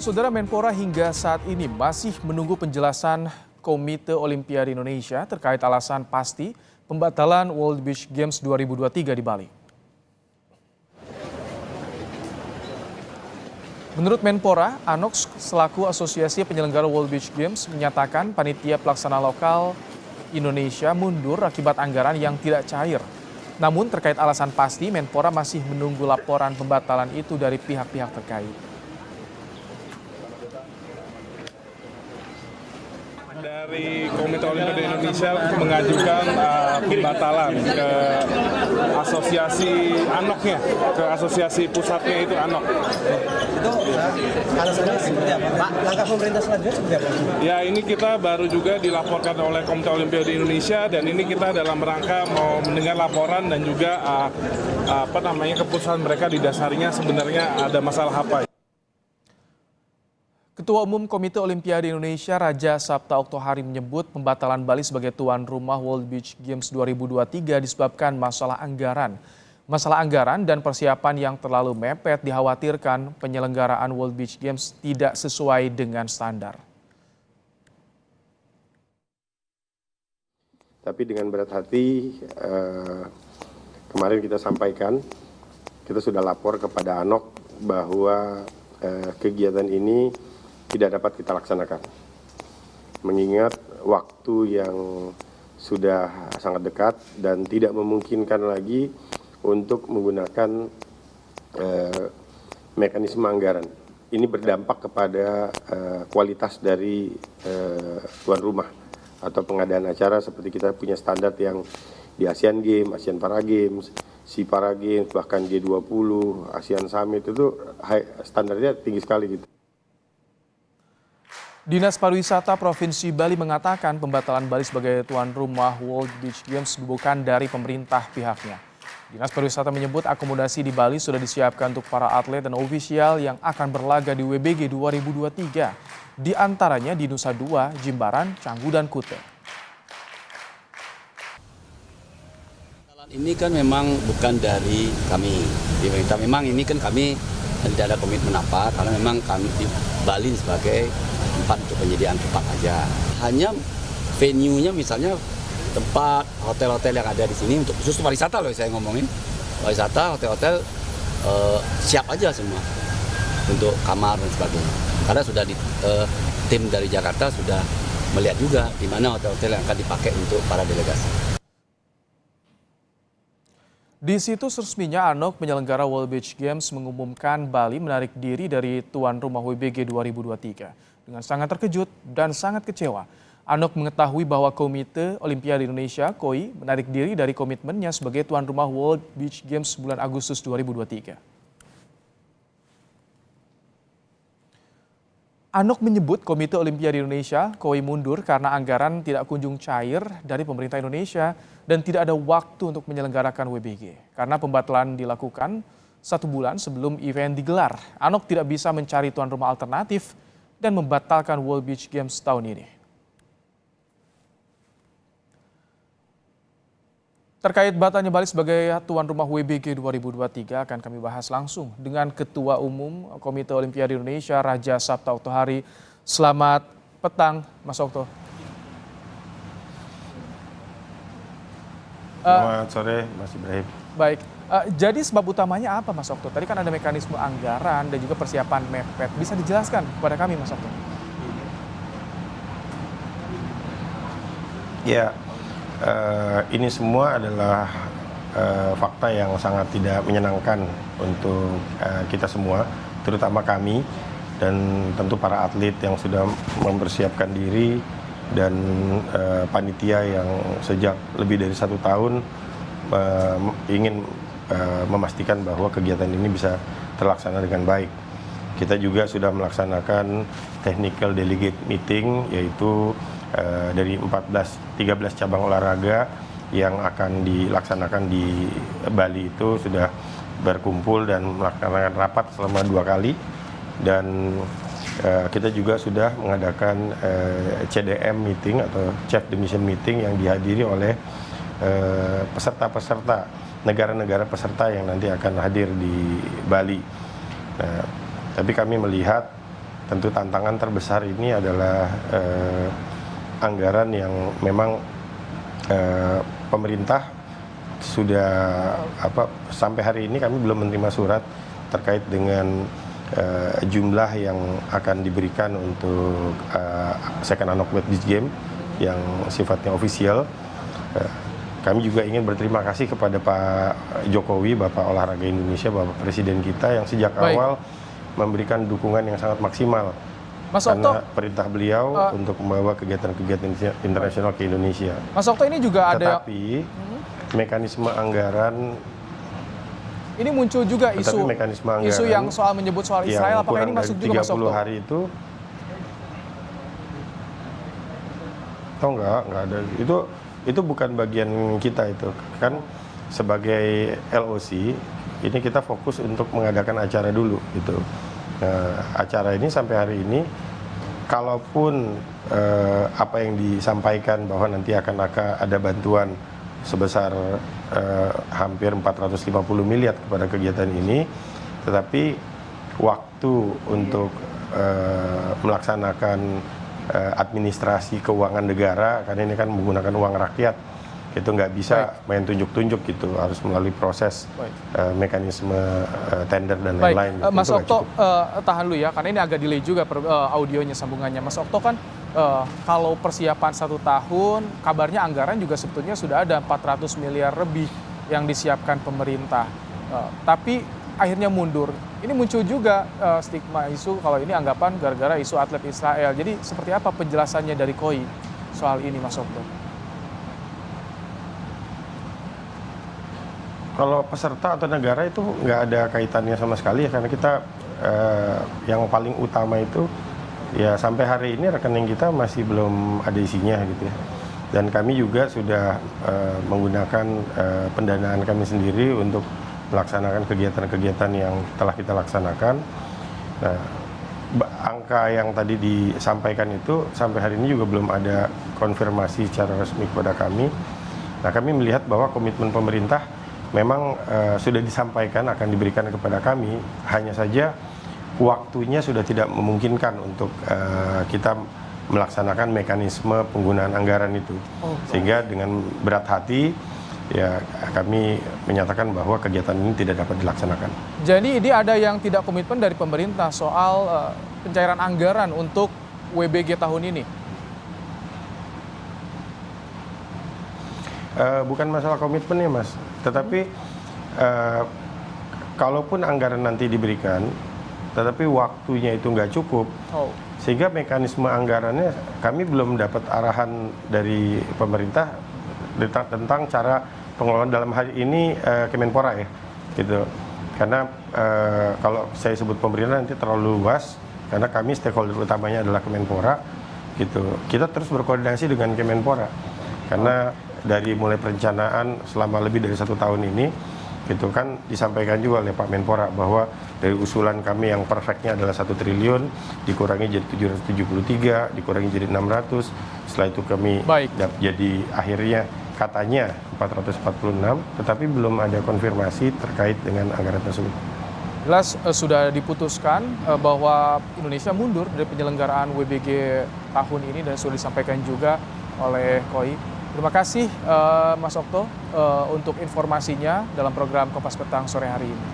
Saudara, Menpora hingga saat ini masih menunggu penjelasan Komite Olimpiade Indonesia terkait alasan pasti pembatalan World Beach Games 2023 di Bali. Menurut Menpora, ANOX selaku Asosiasi Penyelenggara World Beach Games menyatakan panitia pelaksana lokal Indonesia mundur akibat anggaran yang tidak cair. Namun terkait alasan pasti, Menpora masih menunggu laporan pembatalan itu dari pihak-pihak terkait. Dari Komite Olimpiade Indonesia mengajukan pembatalan ke asosiasi ANOK-nya, ke asosiasi pusatnya itu ANOK. Itu alasannya seperti apa, Pak? Langkah pemerintah selanjutnya seperti apa? Ya, ini kita baru juga dilaporkan oleh Komite Olimpiade Indonesia dan ini kita dalam rangka mau mendengar laporan dan juga keputusan mereka didasarinya sebenarnya ada masalah apa. Ketua Umum Komite Olimpiade Indonesia Raja Sabta Oktohari menyebut pembatalan Bali sebagai tuan rumah World Beach Games 2023 disebabkan masalah anggaran. Masalah anggaran dan persiapan yang terlalu mepet dikhawatirkan penyelenggaraan World Beach Games tidak sesuai dengan standar. Tapi dengan berat hati, kemarin kita sampaikan, kita sudah lapor kepada ANOK bahwa kegiatan ini tidak dapat kita laksanakan. Mengingat waktu yang sudah sangat dekat dan tidak memungkinkan lagi untuk menggunakan mekanisme anggaran. Ini berdampak kepada kualitas dari tuan rumah atau pengadaan acara, seperti kita punya standar yang di Asian Games, Asian Para Games, SEA Para Games, bahkan G20, ASEAN Summit itu standarnya tinggi sekali gitu. Dinas Pariwisata Provinsi Bali mengatakan pembatalan Bali sebagai tuan rumah World Beach Games bukan dari pemerintah pihaknya. Dinas Pariwisata menyebut akomodasi di Bali sudah disiapkan untuk para atlet dan ofisial yang akan berlaga di WBG 2023. Di antaranya di Nusa Dua, Jimbaran, Canggu, dan Kuta. Ini kan memang bukan dari kami, di pemerintah. Memang ini kan kami tidak ada komitmen apa, karena memang kami di Bali sebagai tempat untuk penyediaan tempat aja. Hanya venue-nya misalnya tempat hotel-hotel yang ada di sini untuk khusus pariwisata loh saya ngomongin. Pariwisata, hotel-hotel siap aja semua untuk kamar dan sebagainya. Karena sudah tim dari Jakarta sudah melihat juga di mana hotel-hotel yang akan dipakai untuk para delegasi. Di situs resminya ANOK penyelenggara World Beach Games mengumumkan Bali menarik diri dari tuan rumah WBG 2023. Dengan sangat terkejut dan sangat kecewa, ANOK mengetahui bahwa Komite Olimpiade Indonesia (KOI) menarik diri dari komitmennya sebagai tuan rumah World Beach Games bulan Agustus 2023. ANOK menyebut Komite Olimpiade Indonesia (KOI) mundur karena anggaran tidak kunjung cair dari pemerintah Indonesia dan tidak ada waktu untuk menyelenggarakan WBG. Karena pembatalan dilakukan 1 bulan sebelum event digelar, ANOK tidak bisa mencari tuan rumah alternatif dan membatalkan World Beach Games tahun ini. Terkait batalnya Bali sebagai tuan rumah WBG 2023 akan kami bahas langsung dengan Ketua Umum Komite Olimpiade Indonesia Raja Sabta Oktohari. Selamat petang, Mas Okto. Selamat sore, Mas Ibrahim. Baik, jadi sebab utamanya apa, Mas Okto? Tadi kan ada mekanisme anggaran dan juga persiapan mepet. Bisa dijelaskan kepada kami, Mas Okto? Ya, ini semua adalah fakta yang sangat tidak menyenangkan untuk kita semua, terutama kami dan tentu para atlet yang sudah mempersiapkan diri dan panitia yang sejak lebih dari 1 tahun ingin memastikan bahwa kegiatan ini bisa terlaksana dengan baik. Kita juga sudah melaksanakan technical delegate meeting, yaitu dari 13 cabang olahraga yang akan dilaksanakan di Bali itu sudah berkumpul dan melaksanakan rapat selama 2 kali. Dan kita juga sudah mengadakan CDM meeting atau Chief de Mission meeting yang dihadiri oleh peserta-peserta, negara-negara peserta yang nanti akan hadir di Bali. Nah, tapi kami melihat tentu tantangan terbesar ini adalah anggaran yang memang pemerintah sudah sampai hari ini kami belum menerima surat terkait dengan jumlah yang akan diberikan untuk Second Anok Beach Game yang sifatnya ofisial. Kami juga ingin berterima kasih kepada Pak Jokowi, Bapak Olahraga Indonesia, Bapak Presiden kita yang sejak awal memberikan dukungan yang sangat maksimal. Mas karena Okto, perintah beliau untuk membawa kegiatan-kegiatan internasional ke Indonesia. Mas Okto, ini juga ada. Tetapi mekanisme anggaran ini muncul juga isu yang soal menyebut soal Israel. Apakah ini masuk juga, Mas Okto? 30 hari itu? Oh enggak ada. Itu bukan bagian kita itu. Kan sebagai LOC, ini kita fokus untuk mengadakan acara dulu gitu. Nah, acara ini sampai hari ini, kalaupun apa yang disampaikan bahwa nanti akan ada bantuan sebesar hampir 450 miliar kepada kegiatan ini, tetapi waktu untuk melaksanakan administrasi keuangan negara, karena ini kan menggunakan uang rakyat, itu nggak bisa main tunjuk-tunjuk gitu, harus melalui proses mekanisme tender dan lain-lain. Mas Okto, tahan dulu ya, karena ini agak delay juga audionya, sambungannya. Mas Okto, kan kalau persiapan 1 tahun, kabarnya anggaran juga sebetulnya sudah ada 400 miliar lebih yang disiapkan pemerintah. Tapi akhirnya mundur. Ini muncul juga stigma isu kalau ini anggapan gara-gara isu atlet Israel. Jadi seperti apa penjelasannya dari KOI soal ini, Mas Okto? Kalau peserta atau negara itu nggak ada kaitannya sama sekali ya, karena kita yang paling utama itu ya sampai hari ini rekening kita masih belum ada isinya gitu ya. Dan kami juga sudah menggunakan pendanaan kami sendiri untuk melaksanakan kegiatan-kegiatan yang telah kita laksanakan. Nah, angka yang tadi disampaikan itu sampai hari ini juga belum ada konfirmasi secara resmi kepada kami. Nah, kami melihat bahwa komitmen pemerintah memang sudah disampaikan akan diberikan kepada kami, hanya saja waktunya sudah tidak memungkinkan untuk kita melaksanakan mekanisme penggunaan anggaran itu. Sehingga dengan berat hati ya kami menyatakan bahwa kegiatan ini tidak dapat dilaksanakan. Jadi ini ada yang tidak komitmen dari pemerintah soal pencairan anggaran untuk WBG tahun ini? Bukan masalah komitmen ya Mas, tetapi kalaupun anggaran nanti diberikan, tetapi waktunya itu nggak cukup, sehingga mekanisme anggarannya kami belum dapat arahan dari pemerintah tentang cara pengelolaan dalam hal ini Kemenpora ya, gitu. Karena kalau saya sebut pemerintah nanti terlalu luas, karena kami stakeholder utamanya adalah Kemenpora, gitu. Kita terus berkoordinasi dengan Kemenpora, karena dari mulai perencanaan selama lebih dari 1 tahun ini, gitu kan disampaikan juga oleh Pak Menpora bahwa dari usulan kami yang perfectnya adalah 1 triliun, dikurangi jadi 773, dikurangi jadi 600, setelah itu kami jadi akhirnya katanya 446, tetapi belum ada konfirmasi terkait dengan anggaran tersebut. Jelas sudah diputuskan bahwa Indonesia mundur dari penyelenggaraan WBG tahun ini dan sudah disampaikan juga oleh KOI. Terima kasih Mas Okto untuk informasinya dalam program Kompas Petang sore hari ini.